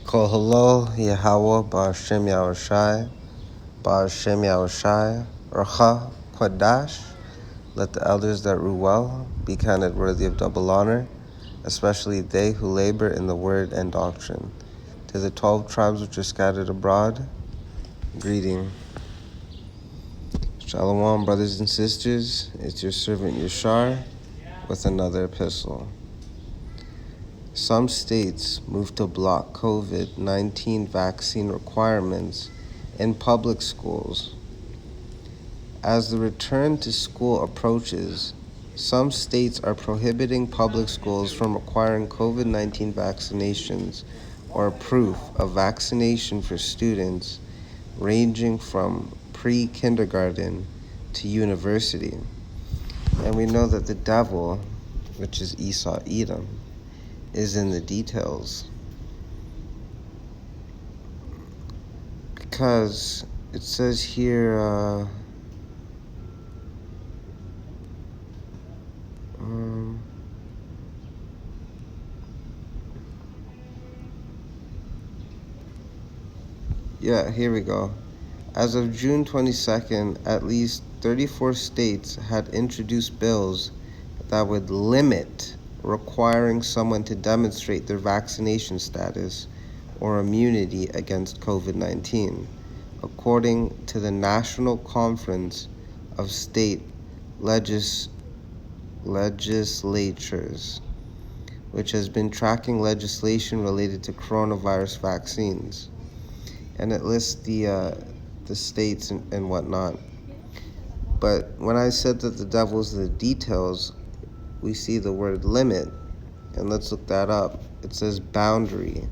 Kol Halo Yahweh Ba'ashem Yahushai Ba'ashem Yahushai Racha Kwadash. Let the elders that rule well be counted worthy of double honor, especially they who labor in the word and doctrine. To the 12 tribes which are scattered abroad, greeting. Shalom, brothers and sisters. It's your servant Yashar with another epistle. Some states moved to block COVID-19 vaccine requirements in public schools. As the return to school approaches, some states are prohibiting public schools from requiring COVID-19 vaccinations or proof of vaccination for students ranging from pre-kindergarten to university. And we know that the devil, which is Esau Edom, is in the details. Because it says here, here we go. As of June 22nd, at least 34 states had introduced bills that would limit requiring someone to demonstrate their vaccination status or immunity against COVID-19, according to the National Conference of State Legislatures, which has been tracking legislation related to coronavirus vaccines. And it lists the states and whatnot. But when I said that the devil's in the details, we see the word limit, and let's look that up. It says boundary,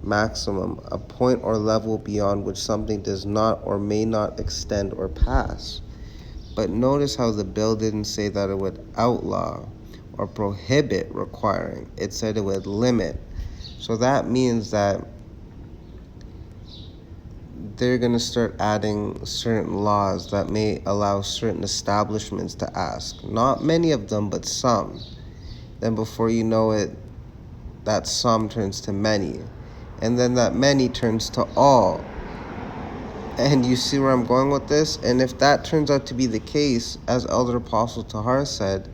maximum, a point or level beyond which something does not or may not extend or pass. But notice how the bill didn't say that it would outlaw or prohibit requiring. It said it would limit. So that means that they're going to start adding certain laws that may allow certain establishments to ask. Not many of them, but some. Then before you know it, that some turns to many. And then that many turns to all. And you see where I'm going with this? And if that turns out to be the case, as Elder Apostle Tahar said,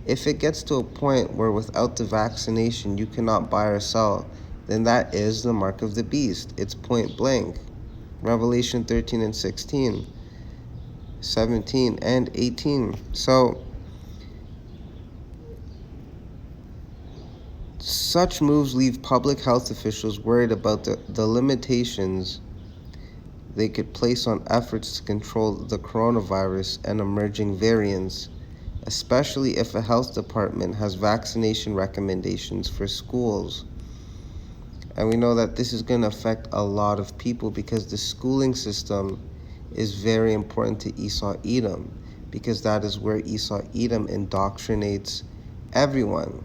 if it gets to a point where without the vaccination you cannot buy or sell, then that is the mark of the beast. It's point blank. Revelation 13 and 16, 17 and 18. So, such moves leave public health officials worried about the limitations they could place on efforts to control the coronavirus and emerging variants, especially if a health department has vaccination recommendations for schools. And we know that this is going to affect a lot of people because the schooling system is very important to Esau Edom, because that is where Esau Edom indoctrinates everyone.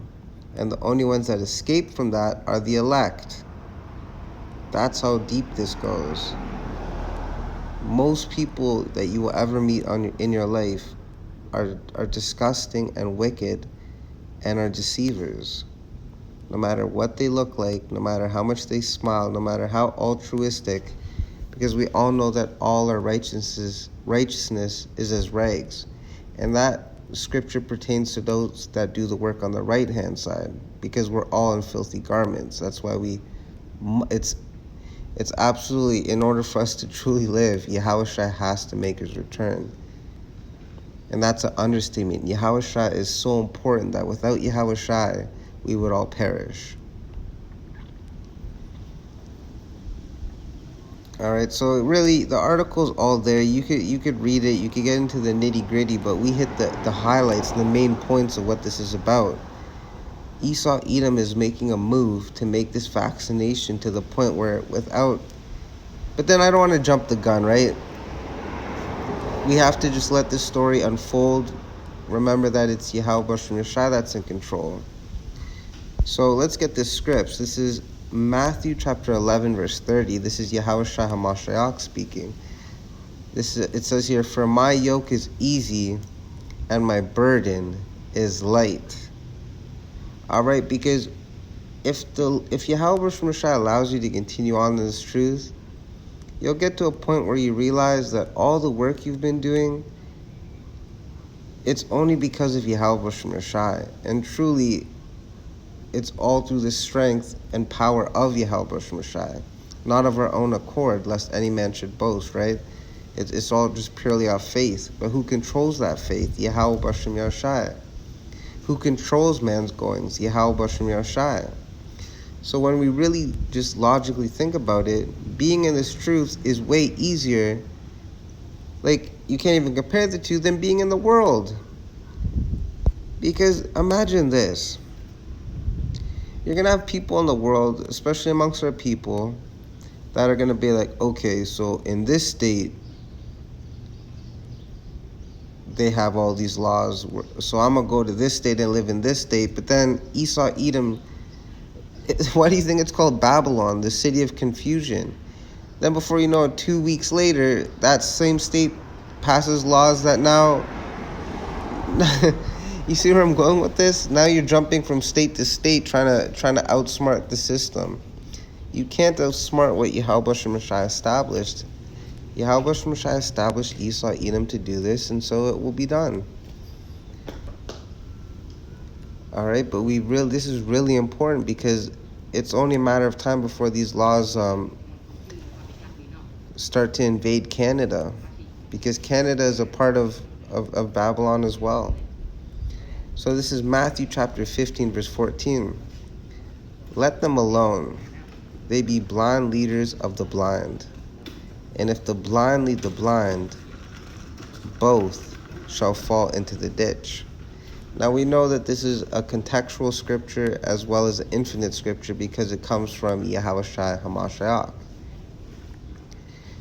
And the only ones that escape from that are the elect. That's how deep this goes. Most people that you will ever meet in your life are disgusting and wicked and are deceivers. No matter what they look like, no matter how much they smile, no matter how altruistic, because we all know that all our righteousness is as rags. And that scripture pertains to those that do the work on the right-hand side, because we're all in filthy garments. That's why it's absolutely, in order for us to truly live, Yahushua has to make his return. And that's an understatement. Yahushua is so important that without Yahushua, we would all perish. All right, so really the article's all there. You could read it, you could get into the nitty-gritty, but we hit the highlights, the main points of what this is about. Esau Edom is making a move to make this vaccination to the point where but then I don't want to jump the gun, right? We have to just let this story unfold. Remember that it's Yahweh B'Shem Yeshai that's in control. So let's get this scripts. This is Matthew chapter 11, verse 30. This is Yahushua HaMashiach speaking. It says here, "For my yoke is easy and my burden is light." All right, because if Yahweh Shai allows you to continue on in this truth, you'll get to a point where you realize that all the work you've been doing, it's only because of Yahweh Shai. And truly, it's all through the strength and power of Yahweh Shai, not of our own accord, lest any man should boast, right? It's all just purely our faith. But who controls that faith? Yahweh Shai. Who controls man's goings? Yahweh Shai. So when we really just logically think about it, being in this truth is way easier. Like, you can't even compare the two than being in the world. Because imagine this. You're going to have people in the world, especially amongst our people, that are going to be like, okay, so in this state, they have all these laws. So I'm going to go to this state and live in this state. But then Esau, Edom, why do you think it's called Babylon, the city of confusion? Then before you know it, 2 weeks later, that same state passes laws that now... You see where I'm going with this? Now you're jumping from state to state trying to outsmart the system. You can't outsmart what Yahweh Shai established. Yahweh Shai established Esau, Edom to do this, and so it will be done. All right, but this is really important because it's only a matter of time before these laws start to invade Canada, because Canada is a part of Babylon as well. So this is Matthew chapter 15, verse 14. Let them alone. They be blind leaders of the blind. And if the blind lead the blind, both shall fall into the ditch. Now we know that this is a contextual scripture as well as an infinite scripture because it comes from Yahweh Shai HaMashiach.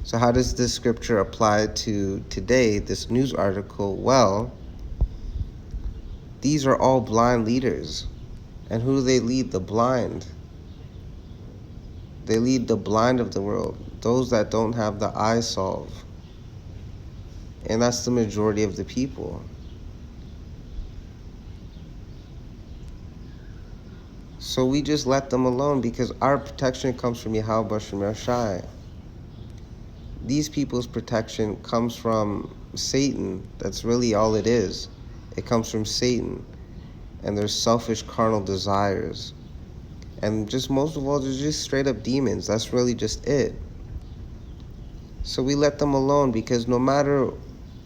So how does this scripture apply to today, this news article? Well, these are all blind leaders. And who do they lead? The blind. They lead the blind of the world, those that don't have the eye salve. And that's the majority of the people. So we just let them alone because our protection comes from Yahweh Shai. These people's protection comes from Satan. That's really all it is. It comes from Satan and their selfish carnal desires. And just most of all, they're just straight up demons. That's really just it. So we let them alone because no matter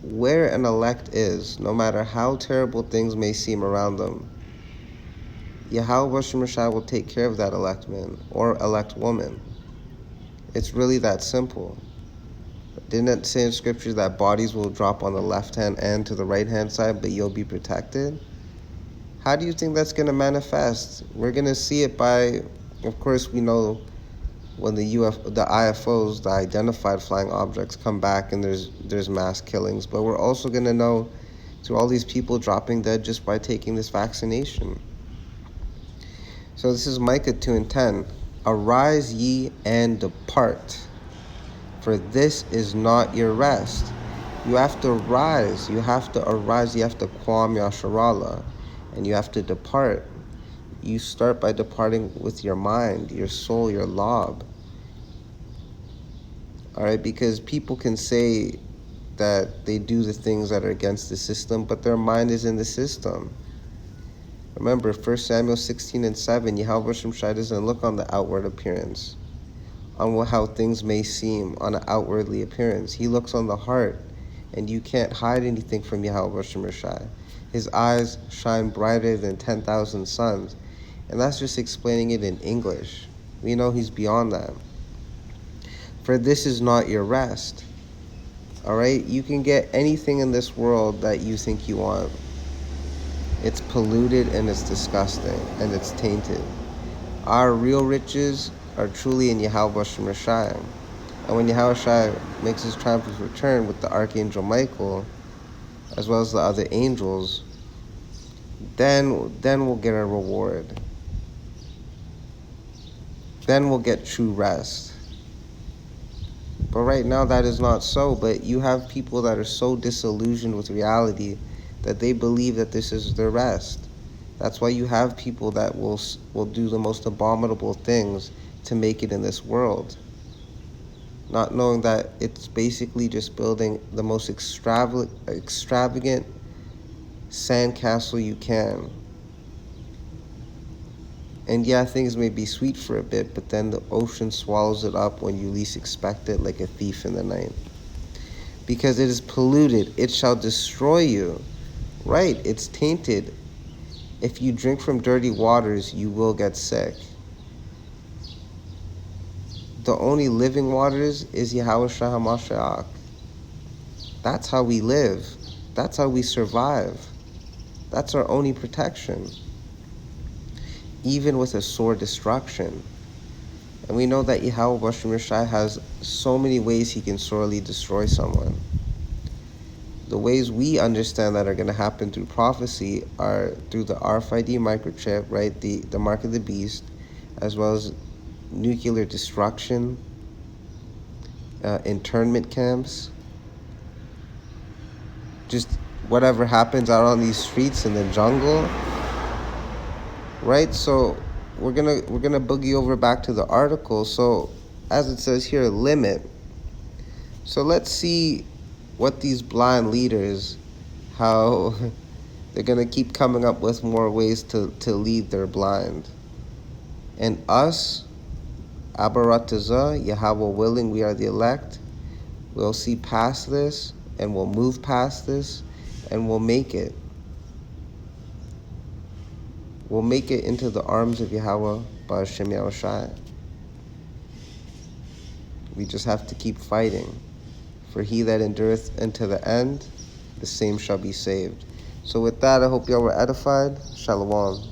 where an elect is, no matter how terrible things may seem around them, Yahweh Shai will take care of that elect man or elect woman. It's really that simple. Didn't it say in scriptures that bodies will drop on the left hand and to the right hand side, but you'll be protected? How do you think that's going to manifest? We're going to see it by, of course, we know when the IFOs, the identified flying objects, come back and there's mass killings. But we're also going to know through all these people dropping dead just by taking this vaccination. So this is Micah 2:10. Arise ye and depart, for this is not your rest. You have to rise. You have to arise. You have to quam yasharala. And you have to depart. You start by departing with your mind, your soul, your lob. All right, because people can say that they do the things that are against the system, but their mind is in the system. Remember, 1 Samuel 16:7, Yahweh Shai doesn't look on the outward appearance, on how things may seem, on an outwardly appearance. He looks on the heart, and you can't hide anything from Yahweh Shai. His eyes shine brighter than 10,000 suns. And that's just explaining it in English. We know he's beyond that. For this is not your rest. All right? You can get anything in this world that you think you want. It's polluted and it's disgusting and it's tainted. Our real riches are truly in Yahweh Shai. And when Yahweh Shai makes his triumphant return with the Archangel Michael, as well as the other angels, then we'll get a reward. Then we'll get true rest. But right now that is not so. But you have people that are so disillusioned with reality that they believe that this is their rest. That's why you have people that will do the most abominable things to make it in this world, not knowing that it's basically just building the most extravagant sandcastle you can. And yeah, things may be sweet for a bit, but then the ocean swallows it up when you least expect it, like a thief in the night. Because it is polluted, it shall destroy you. Right, it's tainted. If you drink from dirty waters, you will get sick. The only living waters is Yahweh Shah HaMashiach. That's how we live. That's how we survive. That's our only protection, even with a sore destruction. And we know that Yahweh Bashim Yeshai has so many ways he can sorely destroy someone. The ways we understand that are going to happen through prophecy are through the RFID microchip, right? The mark of the beast, as well as nuclear destruction, internment camps, just whatever happens out on these streets in the jungle, right? So we're gonna boogie over back to the article. So as it says here, limit. So let's see what these blind leaders, how they're gonna keep coming up with more ways to lead their blind. And us, Abaratazah, Yahweh willing, we are the elect. We'll see past this, and we'll move past this, and we'll make it. We'll make it into the arms of Yahweh Ba'ashem Yahushai. We just have to keep fighting. For he that endureth unto the end, the same shall be saved. So with that, I hope y'all were edified. Shalom.